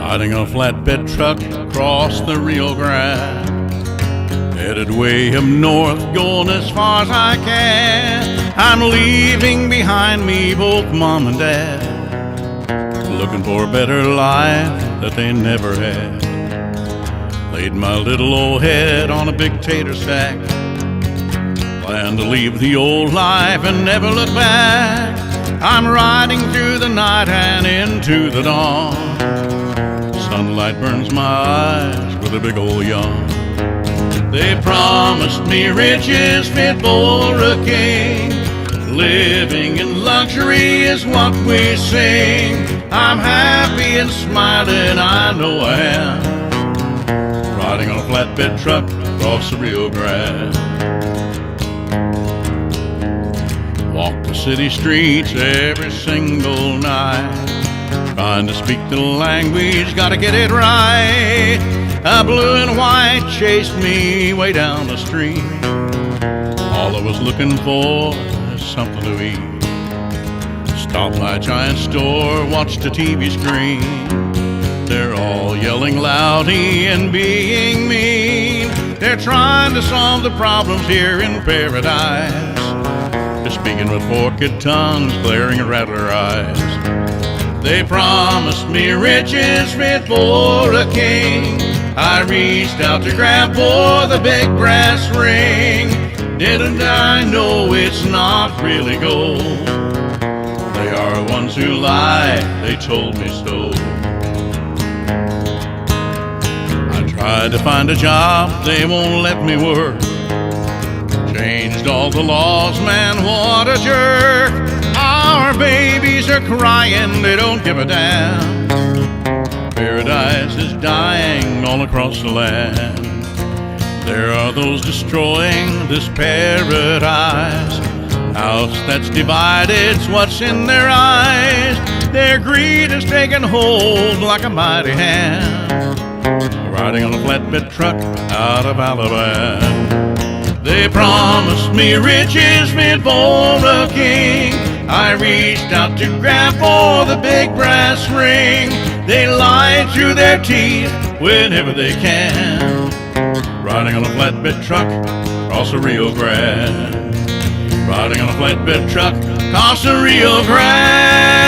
Riding a flatbed truck across the Rio Grande, headed way up north, going as far as I can. I'm leaving behind me both mom and dad, looking for a better life that they never had. Laid my little old head on a big tater sack, plan to leave the old life and never look back. I'm riding through the night and into the dawn. Sunlight burns my eyes with a big old yawn. They promised me riches fit for a king. Living in luxury is what we sing. I'm happy and smiling, I know I am, riding on a flatbed truck across the Rio Grande. Walk the city streets every single night, trying to speak the language, gotta get it right. A blue and white chased me way down the street. All I was looking for is something to eat. Stopped by a giant store, watched a TV screen. They're all yelling loudly and being mean. They're trying to solve the problems here in paradise. They're speaking with forked tongues, glaring at rattler eyes. They promised me riches fit for a king. I reached out to grab for the big brass ring. Didn't I know it's not really gold? They are ones who lie, they told me so. I tried to find a job, they won't let me work. Changed all the laws, man, what a jerk. Our babies are crying, they don't give a damn. Paradise is dying all across the land. There are those destroying this paradise. House that's divided's what's in their eyes. Their greed has taken hold like a mighty hand, riding on a flatbed truck out of Alabama. They promised me riches fit for a king. I reached out to grab for the big brass ring. They lie through their teeth whenever they can, riding on a flatbed truck across the Rio Grande. Riding on a flatbed truck across the Rio Grande.